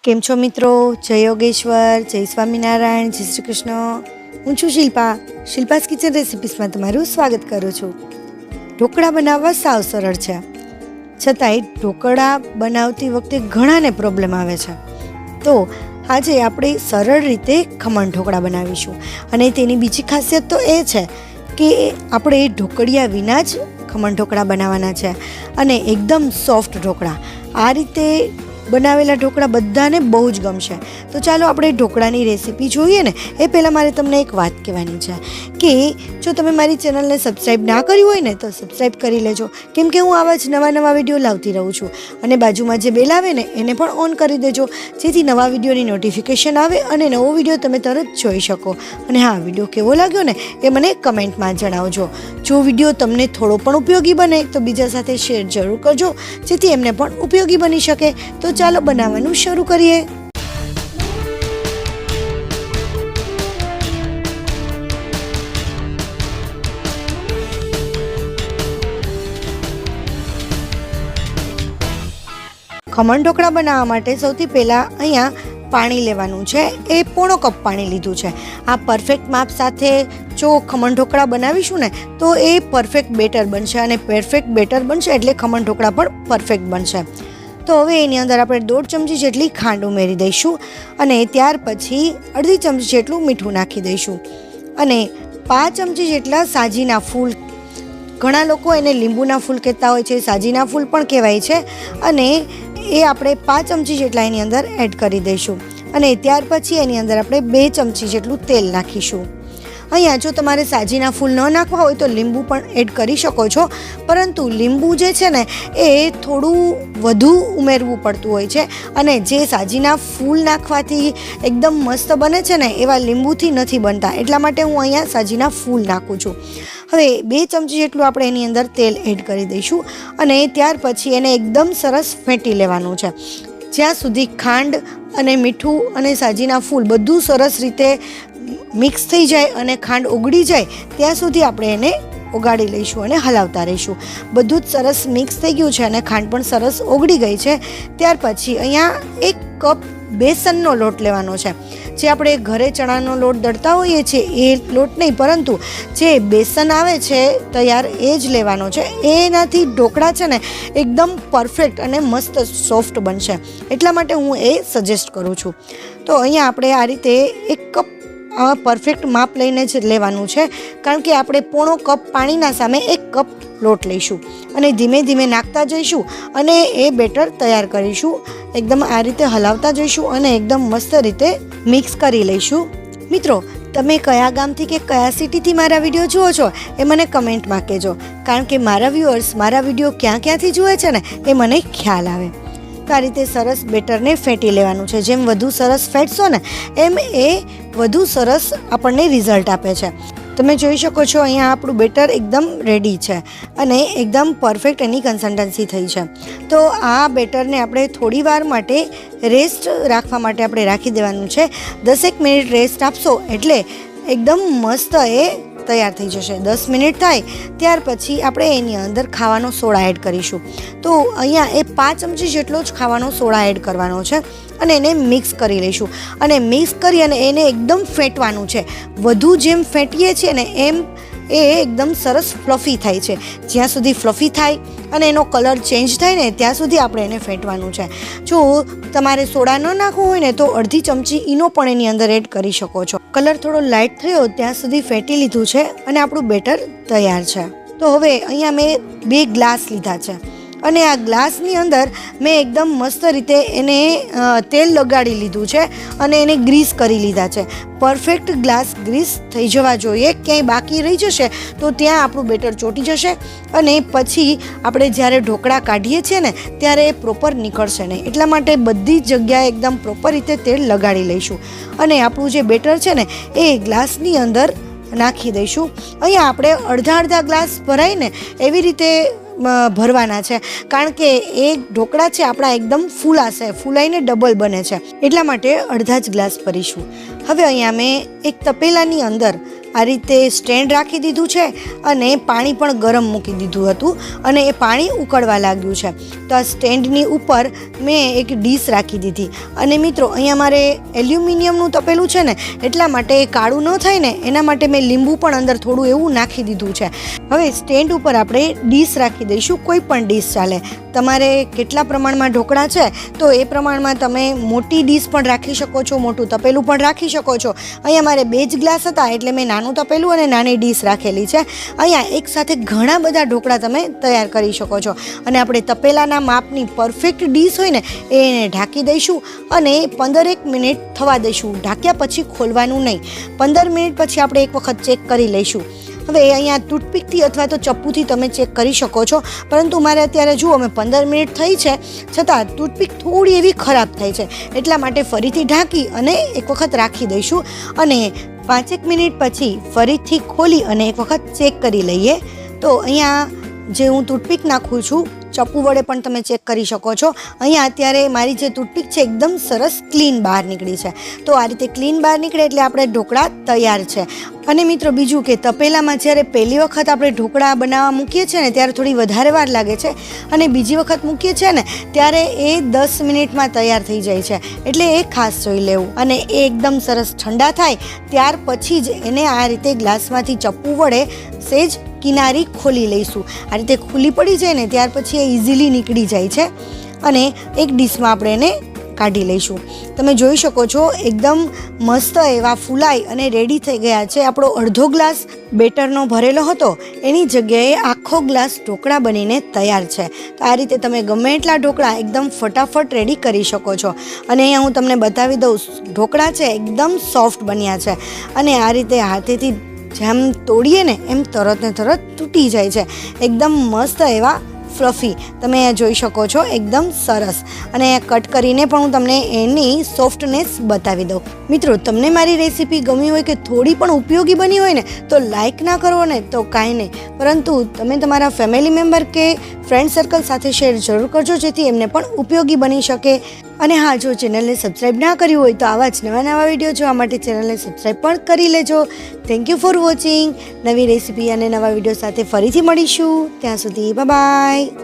કેમ છો મિત્રો? જય યોગેશ્વર, જય સ્વામિનારાયણ, જય શ્રી કૃષ્ણ। હું છું શિલ્પાસ કિચન રેસિપીસમાં તમારું સ્વાગત કરું છું। ઢોકળા બનાવવા સાવ સરળ છે, છતાંય ઢોકળા બનાવતી વખતે ઘણાને પ્રોબ્લેમ આવે છે। તો આજે આપણે સરળ રીતે ખમણ ઢોકળા બનાવીશું, અને તેની બીજી ખાસિયત તો એ છે કે આપણે ઢોકળિયા વિના જ ખમણ ઢોકળા બનાવવાના છે, અને એકદમ સોફ્ટ ઢોકળા। આ રીતે બનાવેલા ઢોકળા બધાને બહુ જ ગમશે। તો ચાલો આપણે ઢોકળાની રેસીપી જોઈએ ને એ પહેલાં મારે તમને એક વાત કહેવાની છે કે જો તમે મારી ચેનલને સબસ્ક્રાઈબ ના કરી હોય ને તો સબસ્ક્રાઈબ કરી લેજો, કેમ કે હું આવા જ નવા વિડીયો લાવતી રહું છું। અને બાજુમાં જે બેલ આવે ને એને પણ ઓન કરી દેજો, જેથી નવા વિડીયોની નોટિફિકેશન આવે અને નવો વિડીયો તમે તરત જોઈ શકો। અને હા, વિડીયો કેવો લાગ્યો ને એ મને કમેન્ટમાં જણાવજો। જો વિડીયો તમને થોડો પણ ઉપયોગી બને તો બીજા સાથે શેર જરૂર કરજો, જેથી એમને પણ ઉપયોગી બની શકે। તો ચાલો બનાવવાનું શરૂ કરીએ। ખમણ ઢોકળા બનાવવા માટે સૌથી પહેલાં અહીંયા પાણી લેવાનું છે, એ પોણો કપ પાણી લીધું છે। આ પરફેક્ટ માપ સાથે જો ખમણ ઢોકળા બનાવીશું ને તો એ પરફેક્ટ બેટર બનશે, અને પરફેક્ટ બેટર બનશે એટલે ખમણ ઢોકળા પણ પરફેક્ટ બનશે। તો હવે એની અંદર આપણે 1.5 ચમચી જેટલી ખાંડ ઉમેરી દઈશું, અને ત્યાર પછી અડધી ચમચી જેટલું મીઠું નાખી દઈશું, અને 5 ચમચી જેટલા સાજીના ફૂલ, ઘણા લોકો એને લીંબુના ફૂલ કહેતા હોય છે, સાજીના ફૂલ પણ કહેવાય છે, અને એ આપણે 5 ચમચી જેટલા એની અંદર એડ કરી દઈશું, અને ત્યાર પછી એની અંદર આપણે 2 ચમચી જેટલું તેલ નાખીશું। અહીંયા જો તમારે સાજીના ફૂલ ન નાખવા હોય તો લીંબુ પણ એડ કરી શકો છો, પરંતુ લીંબુ જે છે ને એ થોડું વધુ ઉમેરવું પડતું હોય છે, અને જે સાજીના ફૂલ નાખવાથી એકદમ મસ્ત બને છે ને એવા લીંબુથી નથી બનતા, એટલા માટે હું અહીંયા સાજીના ફૂલ નાખું છું। હવે 2 ચમચી જેટલું આપણે એની અંદર તેલ એડ કરી દઈશું, અને ત્યાર પછી એને એકદમ સરસ ફેંટી લેવાનું છે, જ્યાં સુધી ખાંડ અને મીઠું અને સાજીના ફૂલ બધું સરસ રીતે મિક્સ થઈ જાય અને ખાંડ ઓગળી જાય ત્યાં સુધી આપણે એને ઓગાળી લઈશું અને હલાવતા રહીશું। બધું જ સરસ મિક્સ થઈ ગયું છે અને ખાંડ પણ સરસ ઓગળી ગઈ છે। ત્યાર પછી અહીંયા 1 કપ બેસનનો લોટ લેવાનો છે, જે આપણે ઘરે ચણાનો લોટ દળતા હોઈએ છીએ એ લોટ નહીં, પરંતુ જે બેસન આવે છે તૈયાર એ જ લેવાનો છે। એનાથી ઢોકળા છે ને એકદમ પરફેક્ટ અને મસ્ત સોફ્ટ બનશે, એટલા માટે હું એ સજેસ્ટ કરું છું। તો અહીંયા આપણે આ રીતે 1 કપ પરફેક્ટ માપ લઈને જ લેવાનું છે, કારણ કે આપણે પોણો કપ પાણીના સામે 1 કપ લોટ લઈશું, અને ધીમે ધીમે નાખતા જઈશું અને એ બેટર તૈયાર કરીશું। એકદમ આ રીતે હલાવતા જઈશું અને એકદમ મસ્ત રીતે મિક્સ કરી લઈશું। મિત્રો, તમે કયા ગામથી કે કયા સિટીથી મારા વિડીયો જુઓ છો એ મને કમેન્ટમાં કહેજો, કારણ કે મારા વ્યુઅર્સ મારા વિડીયો ક્યાંથી જુએ છે ને એ મને ખ્યાલ આવે। તો આ રીતે સરસ બેટરને ફેંટી લેવાનું છે, જેમ વધુ સરસ ફેંટશો ને એમ એ વધુ સરસ આપણને રિઝલ્ટ આપે છે। તમે જોઈ શકો છો અહીંયા આપણું બેટર એકદમ રેડી છે અને એકદમ પરફેક્ટ એની કન્સિસ્ટન્સી થઈ છે। તો આ બેટરને આપણે થોડી વાર માટે રેસ્ટ રાખવા માટે આપણે રાખી દેવાનું છે। 10 મિનિટ રેસ્ટ આપશો એટલે એકદમ મસ્ત એ તૈયાર થઈ જશે। 10 મિનિટ થાય ત્યાર પછી આપણે એની અંદર ખાવાનો સોડા એડ કરીશું। તો અહીંયા એ 5 ચમચી જેટલો જ ખાવાનો સોડા એડ કરવાનો છે, અને એને મિક્સ કરી લઈશું, અને મિક્સ કરી અને એને એકદમ ફેંટવાનું છે। વધુ જેમ ફેંટીએ છીએ ને એમ એ એકદમ સરસ ફ્લફી થાય છે। જ્યાં સુધી ફ્લફી થાય અને એનો કલર ચેન્જ થાય ને ત્યાં સુધી આપણે એને ફેંટવાનું છે। જો તમારે સોડા ન નાખવું હોય ને તો અડધી ચમચી ઈનો પણ એની અંદર એડ કરી શકો છો। કલર થોડો લાઇટ થયો ત્યાં સુધી ફેંટી લીધું છે અને આપણું બેટર તૈયાર છે। તો હવે અહીંયા મેં 2 ગ્લાસ લીધા છે, અને આ ગ્લાસની અંદર મેં એકદમ મસ્ત રીતે એને તેલ લગાડી લીધું છે અને એને ગ્રીસ કરી લીધા છે। પરફેક્ટ ગ્લાસ ગ્રીસ થઈ જવા જોઈએ, ક્યાંય બાકી રહી જશે તો ત્યાં આપણું બેટર ચોંટી જશે, અને પછી આપણે જ્યારે ઢોકળા કાઢીએ છીએ ને ત્યારે એ પ્રોપર નીકળશે નહીં, એટલા માટે બધી જગ્યાએ એકદમ પ્રોપર રીતે તેલ લગાડી લઈશું, અને આપણું જે બેટર છે ને એ ગ્લાસની અંદર નાખી દઈશું। અહીંયા આપણે અડધા ગ્લાસ ભરાઈને એવી રીતે ભરવાના છે, કારણ કે એ ઢોકળા છે આપણા એકદમ ફૂલાઈને ડબલ બને છે, એટલા માટે અડધા જ ગ્લાસ ભરીશું। હવે અહીંયા મેં એક તપેલાની અંદર આ રીતે સ્ટેન્ડ રાખી દીધું છે અને પાણી પણ ગરમ મૂકી દીધું હતું અને એ પાણી ઉકળવા લાગ્યું છે. તો આ સ્ટેન્ડની ઉપર મેં એક ડીશ રાખી દીધી અને મિત્રો અહીંયા મારે એલ્યુમિનિયમનું તપેલું છે ને એટલા માટે કાળું ન થાય ને એના માટે મેં લીંબુ પણ અંદર થોડું એવું નાખી દીધું છે. હવે સ્ટેન્ડ ઉપર આપણે ડીશ રાખી દઈશું, કોઈ પણ ડીશ ચાલે. તમારે કેટલા પ્રમાણમાં ઢોકળા છે તો એ પ્રમાણમાં તમે મોટી ડીશ પણ રાખી શકો છો, મોટું તપેલું પણ રાખી શકો છો. અહીંયા મારે 2 જ ગ્લાસ હતા એટલે મેં નાનું તપેલું અને નાની ડીશ રાખેલી છે. અહીંયા એકસાથે ઘણા બધા ઢોકળા તમે તૈયાર કરી શકો છો. અને આપણે તપેલાના માપની પરફેક્ટ ડીશ હોય ને એને ઢાંકી દઈશું અને 15 મિનિટ થવા દઈશું. ઢાંક્યા પછી ખોલવાનું નહીં. 15 મિનિટ પછી આપણે એક વખત ચેક કરી લઈશું. હવે અહીંયા ટૂથપીકથી અથવા તો ચપ્પુથી તમે ચેક કરી શકો છો, પરંતુ મારે અત્યારે જુઓ મેં 15 મિનિટ થઈ છે છતાં ટૂથપીક થોડી એવી ખરાબ થઈ છે, એટલા માટે ફરીથી ઢાંકી અને એક વખત રાખી દઈશું અને 5 મિનિટ પછી ફરીથી ખોલી અને એક વખત ચેક કરી લઈએ. તો અહીંયા જે હું ટૂથપીક નાખું છું ચપ્પુ વડે પણ તમે ચેક કરી શકો છો. અહીંયા અત્યારે મારી જે ટૂથપીક છે એકદમ સરસ ક્લીન બહાર નીકળી છે. તો આ રીતે ક્લીન બહાર નીકળે એટલે આપણે ઢોકળા તૈયાર છે. અને મિત્રો બીજું કે તપેલામાં જ્યારે પહેલી વખત આપણે ઢોકળા બનાવવા મૂકીએ છીએ ને ત્યારે થોડી વધારે વાર લાગે છે અને બીજી વખત મૂકીએ છીએ ને ત્યારે એ 10 મિનિટમાં તૈયાર થઈ જાય છે, એટલે એ ખાસ જોઈ લેવું. અને એ એકદમ સરસ ઠંડા થાય ત્યાર પછી જ એને આ રીતે ગ્લાસમાંથી ચપ્પુ વડે સહેજ કિનારી ખોલી લઈશું. આ રીતે ખુલ્લી પડી જાય ને ત્યાર પછી એ ઇઝીલી નીકળી જાય છે અને એક ડીશમાં આપણે એને કાઢી લઈશું. તમે જોઈ શકો છો એકદમ મસ્ત એવા ફૂલાઈ અને રેડી થઈ ગયા છે. આપણો અડધો ગ્લાસ બેટરનો ભરેલો હતો એની જગ્યાએ આખો ગ્લાસ ઢોકળા બનીને તૈયાર છે. તો આ રીતે તમે ગમે એટલા ઢોકળા એકદમ ફટાફટ રેડી કરી શકો છો. અને અહીંયા હું તમને બતાવી દઉં, ઢોકળા છે એકદમ સોફ્ટ બન્યા છે અને આ રીતે હાથેથી જેમ તોડીએ ને એમ તરત ને તરત તૂટી જાય છે. એકદમ મસ્ત એવા ફ્લફી તમે જોઈ શકો છો, એકદમ સરસ. અને કટ કરીને પણ હું તમને એની સોફ્ટનેસ બતાવી દઉં. મિત્રો તમને મારી રેસીપી ગમી હોય કે થોડી પણ ઉપયોગી બની હોય ને તો લાઈક ના કરો ને તો કાંઈ નહીં, પરંતુ તમે તમારા ફેમિલી મેમ્બર કે ફ્રેન્ડ સર્કલ સાથે શેર જરૂર કરજો જેથી એમને પણ ઉપયોગી બની શકે. અને હા, જો ચેનલને સબસ્ક્રાઈબ ના કર્યું હોય તો આવા જ નવા વિડીયો જોવા માટે ચેનલને સબસ્ક્રાઈબ પણ કરી લેજો. Thank you for watching. નવી રેસીપી અને નવા વિડીયો સાથે ફરીથી મળીશું. ત્યાં સુધી બાય બાય.